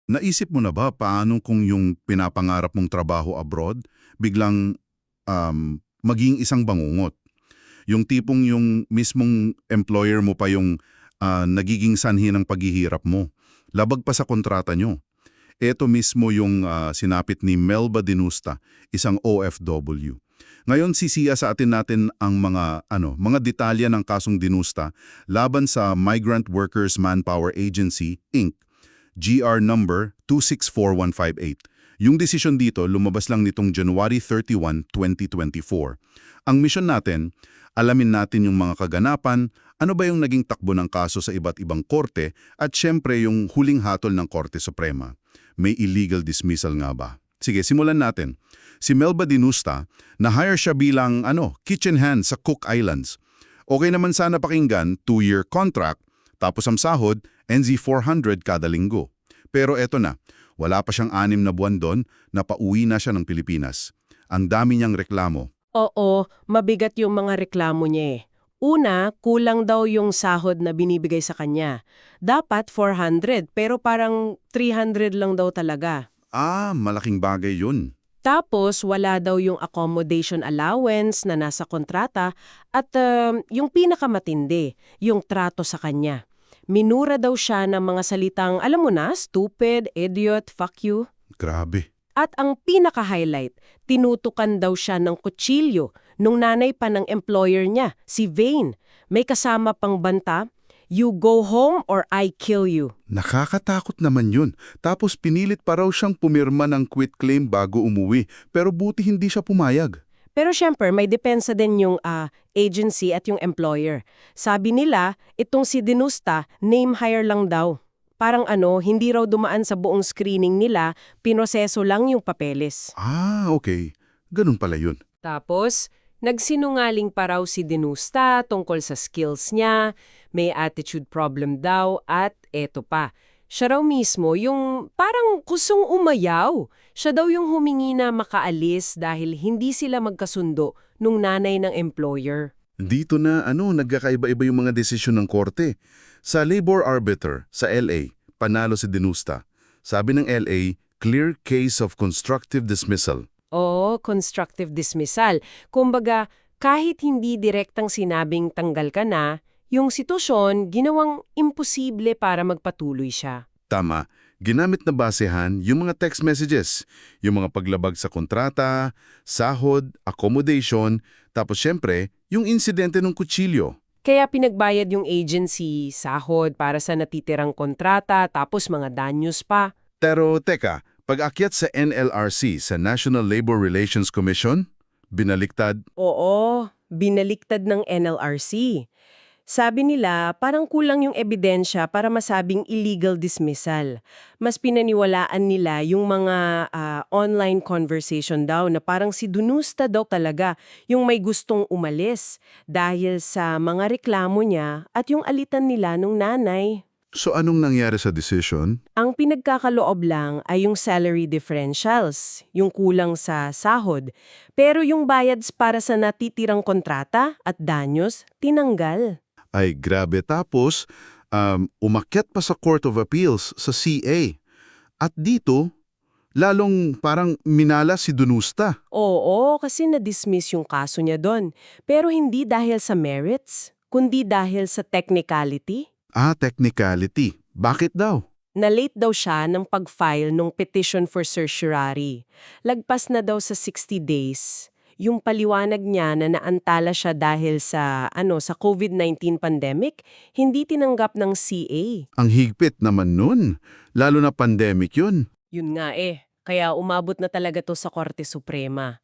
Naisip mo na ba paano kung yung pinapangarap mong trabaho abroad biglang maging isang bangungot? Yung tipong yung mismong employer mo pa yung nagiging sanhi ng paghihirap mo. Labag pa sa kontrata nyo. Ito mismo yung sinapit ni Melba Dinusta, isang OFW. Ngayon sisiya sa atin natin ang mga detalye ng kasong Dinusta laban sa Migrant Workers Manpower Agency, Inc., GR number 264158. Yung desisyon dito lumabas lang nitong January 31, 2024. Ang misyon natin, alamin natin yung mga kaganapan, ano ba yung naging takbo ng kaso sa iba't ibang korte at syempre yung huling hatol ng Korte Suprema. May illegal dismissal nga ba? Sige, simulan natin. Si Melba Dinusta, na-hire siya bilang kitchen hand sa Cook Islands. Okay naman sana pakinggan, 2-year contract, tapos ang sahod, NZ 400 kada linggo. Pero eto na, wala pa siyang 6 na buwan doon, napauwi na siya ng Pilipinas. Ang dami niyang reklamo. Oo, mabigat yung mga reklamo niya eh. Una, kulang daw yung sahod na binibigay sa kanya. Dapat 400 pero parang 300 lang daw talaga. Malaking bagay yun. Tapos wala daw yung accommodation allowance na nasa kontrata at yung pinakamatindi, yung trato sa kanya. Minura daw siya ng mga salitang, alam mo na, stupid, idiot, fuck you. Grabe. At ang pinaka-highlight, tinutukan daw siya ng kutsilyo nung nanay pa ng employer niya, si Vane. May kasama pang banta, you go home or I kill you. Nakakatakot naman yun. Tapos pinilit pa raw siyang pumirma ng quit claim bago umuwi. Pero buti hindi siya pumayag. Pero syempre, may depensa din yung agency at yung employer. Sabi nila, itong si Dinusta, name hire lang daw. Parang hindi raw dumaan sa buong screening nila, pinoseso lang yung papeles. Okay. Ganun pala yun. Tapos, nagsinungaling pa raw si Dinusta tungkol sa skills niya, may attitude problem daw, at eto pa. Siya raw mismo yung parang kusong umayaw. Siya daw yung humingi na makaalis dahil hindi sila magkasundo nung nanay ng employer. Dito na nagkakaiba-iba yung mga desisyon ng korte. Sa labor arbiter sa LA, panalo si Dinusta. Sabi ng LA, clear case of constructive dismissal. Oo, constructive dismissal. Kumbaga, kahit hindi direktang sinabing tanggal ka na, yung sitwasyon ginawang imposible para magpatuloy siya. Tama, ginamit na basehan yung mga text messages, yung mga paglabag sa kontrata, sahod, accommodation, tapos syempre, yung insidente ng kutsilyo. Kaya pinagbayad yung agency, sahod para sa natitirang kontrata, tapos mga danyos pa. Pero teka, pag-akyat sa NLRC, sa National Labor Relations Commission, binaliktad. Oo, binaliktad ng NLRC. Sabi nila, parang kulang yung ebidensya para masabing illegal dismissal. Mas pinaniwalaan nila yung mga online conversation daw na parang si Dinusta daw talaga yung may gustong umalis dahil sa mga reklamo niya at yung alitan nila nung nanay. So anong nangyari sa decision? Ang pinagkakaloob lang ay yung salary differentials, yung kulang sa sahod. Pero yung bayads para sa natitirang kontrata at danyos, tinanggal. Ay grabe, tapos umakyat pa sa Court of Appeals sa CA. At dito, lalong parang minala si Dinusta. Oo, kasi na-dismiss yung kaso niya doon. Pero hindi dahil sa merits, kundi dahil sa technicality. Technicality. Bakit daw? Na-late daw siya ng pag-file ng petition for certiorari. Lagpas na daw sa 60 days. Yung paliwanag niya na naantala siya dahil sa COVID-19 pandemic, hindi tinanggap ng CA. Ang higpit naman nun. Lalo na pandemic yun. Yun nga kaya umabot na talaga to sa Korte Suprema.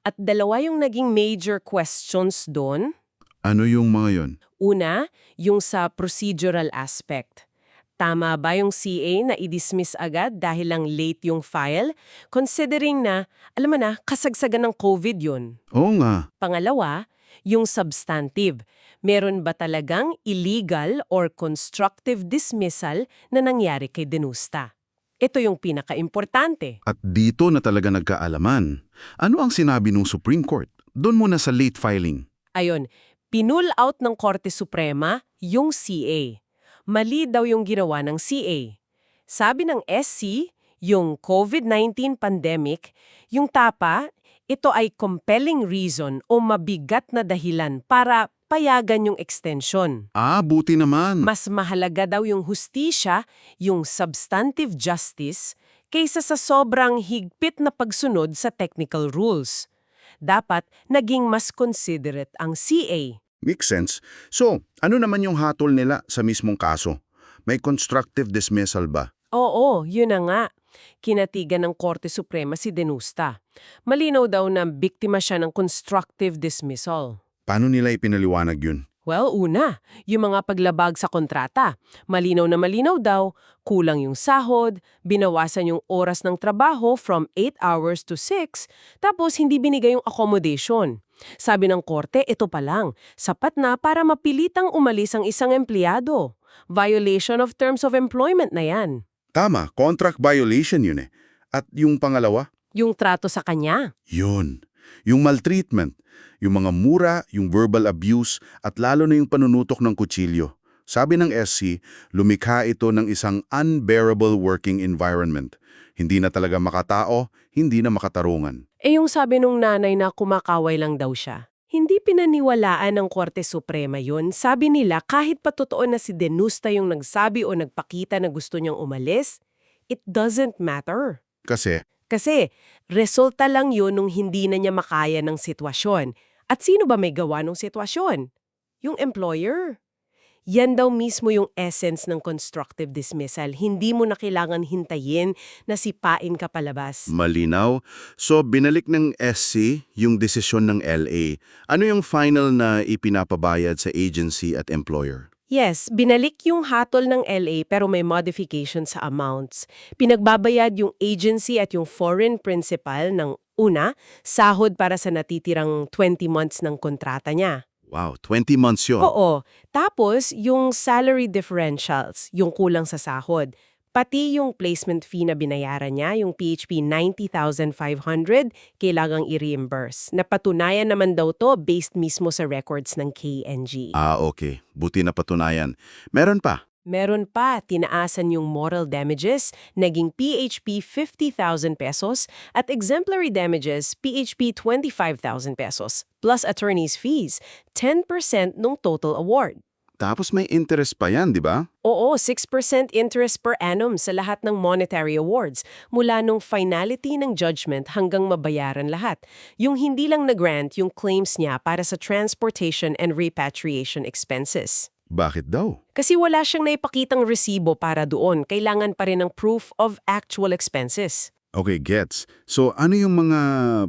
At dalawa yung naging major questions doon. Ano yung mga yun? Una, yung sa procedural aspect. Tama ba yung CA na i-dismiss agad dahil lang late yung file? Considering na, alam mo na, kasagsagan ng COVID yun. Oo nga. Pangalawa, yung substantive. Meron ba talagang illegal or constructive dismissal na nangyari kay Dinusta? Ito yung pinaka-importante. At dito na talaga nagkaalaman. Ano ang sinabi ng Supreme Court? Doon muna sa late filing. Ayon, pinull out ng Korte Suprema yung CA. Mali daw yung ginawa ng CA. Sabi ng SC, yung COVID-19 pandemic, yung tapa, ito ay compelling reason o mabigat na dahilan para payagan yung extension. Buti naman. Mas mahalaga daw yung hustisya, yung substantive justice, kaysa sa sobrang higpit na pagsunod sa technical rules. Dapat naging mas considerate ang CA. Makes sense. So, ano naman yung hatol nila sa mismong kaso? May constructive dismissal ba? Oo, yun na nga. Kinatigan ng Korte Suprema si Denusta. Malinaw daw na biktima siya ng constructive dismissal. Paano nila ipinaliwanag yun? Well, una, yung mga paglabag sa kontrata. Malinaw na malinaw daw, kulang yung sahod, binawasan yung oras ng trabaho from 8 hours to 6, tapos hindi binigay yung accommodation. Sabi ng korte, ito pa lang, sapat na para mapilitang umalis ang isang empleyado. Violation of terms of employment na yan. Tama, contract violation yun eh. At yung pangalawa? Yung trato sa kanya. Yun. Yung maltreatment, yung mga mura, yung verbal abuse, at lalo na yung panunutok ng kutsilyo. Sabi ng SC, lumikha ito ng isang unbearable working environment. Hindi na talaga makatao, hindi na makatarungan. Yung sabi nung nanay na kumakaway lang daw siya. Hindi pinaniwalaan ng Korte Suprema yun. Sabi nila kahit pa totoo na si Denusta yung nagsabi o nagpakita na gusto niyang umalis, it doesn't matter. Kasi resulta lang yun nung hindi na niya makaya ng sitwasyon. At sino ba may gawa ng sitwasyon? Yung employer. Yan daw mismo yung essence ng constructive dismissal. Hindi mo na kailangan hintayin na sipain ka palabas. Malinaw. So, binalik ng SC yung desisyon ng LA. Ano yung final na ipinapabayad sa agency at employer? Yes, binalik yung hatol ng LA pero may modification sa amounts. Pinagbabayad yung agency at yung foreign principal ng una, sahod para sa natitirang 20 months ng kontrata niya. Wow, 20 months yun. Oo. Tapos, yung salary differentials, yung kulang sa sahod. Pati yung placement fee na binayaran niya, yung PHP 90,500, kailangang i-reimburse. Napatunayan naman daw to based mismo sa records ng KNG. Okay. Buti na patunayan. Meron pa? Meron pa, tinaasan yung moral damages, naging PHP 50,000 pesos, at exemplary damages, PHP 25,000 pesos, plus attorney's fees, 10% nung total award. Tapos may interest pa yan, di ba? Oo, 6% interest per annum sa lahat ng monetary awards, mula nung finality ng judgment hanggang mabayaran lahat. Yung hindi lang na-grant yung claims niya para sa transportation and repatriation expenses. Bakit daw? Kasi wala siyang naipakitang resibo para doon. Kailangan pa rin ng proof of actual expenses. Okay, gets. So ano yung mga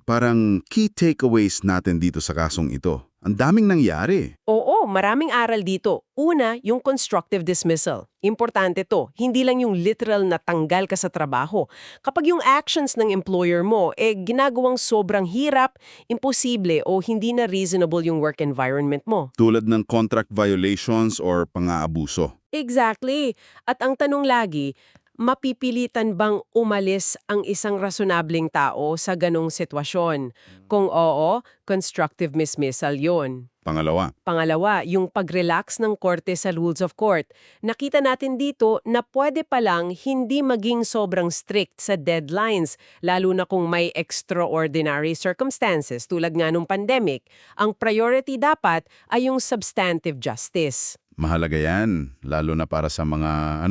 parang key takeaways natin dito sa kasong ito? Ang daming nangyari. Oo, maraming aral dito. Una, yung constructive dismissal. Importante to. Hindi lang yung literal na tanggal ka sa trabaho. Kapag yung actions ng employer mo, ginagawang sobrang hirap, imposible o hindi na reasonable yung work environment mo. Tulad ng contract violations or pang-aabuso. Exactly. At ang tanong lagi, mapipilitan bang umalis ang isang rasonableng tao sa ganong sitwasyon? Kung oo, constructive dismissal yun. Pangalawa, yung pag-relax ng korte sa rules of court. Nakita natin dito na pwede palang hindi maging sobrang strict sa deadlines, lalo na kung may extraordinary circumstances tulad nga nung pandemic. Ang priority dapat ay yung substantive justice. Mahalaga yan, lalo na para sa mga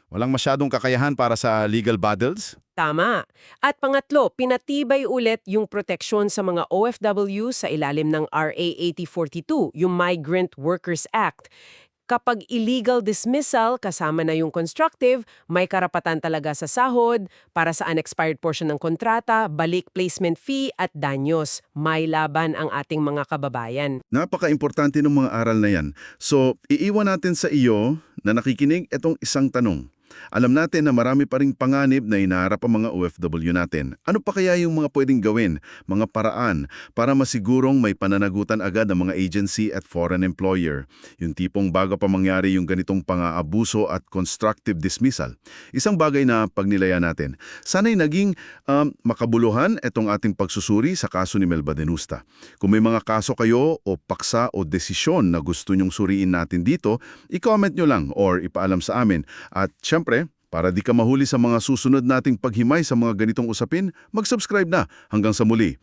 walang masyadong kakayahan para sa legal battles? Tama. At pangatlo, pinatibay ulit yung proteksyon sa mga OFW sa ilalim ng RA 8042, yung Migrant Workers Act. Kapag illegal dismissal, kasama na yung constructive, may karapatan talaga sa sahod, para sa unexpired portion ng kontrata, balik placement fee at danyos. May laban ang ating mga kababayan. Napaka-importante ng mga aral na yan. So, iiwan natin sa iyo na nakikinig itong isang tanong. Alam natin na marami pa ring panganib na inaharap ang mga OFW natin. Ano pa kaya yung mga pwedeng gawin, mga paraan, para masigurong may pananagutan agad ang mga agency at foreign employer? Yung tipong bago pa mangyari yung ganitong pang-aabuso at constructive dismissal. Isang bagay na pagnilayan natin. Sana'y naging makabuluhan itong ating pagsusuri sa kaso ni Melba Denusta. Kung may mga kaso kayo o paksa o desisyon na gusto nyong suriin natin dito, i-comment nyo lang or ipaalam sa amin. At syempre, Para di ka mahuli sa mga susunod nating paghimay sa mga ganitong usapin, mag-subscribe na. Hanggang sa muli.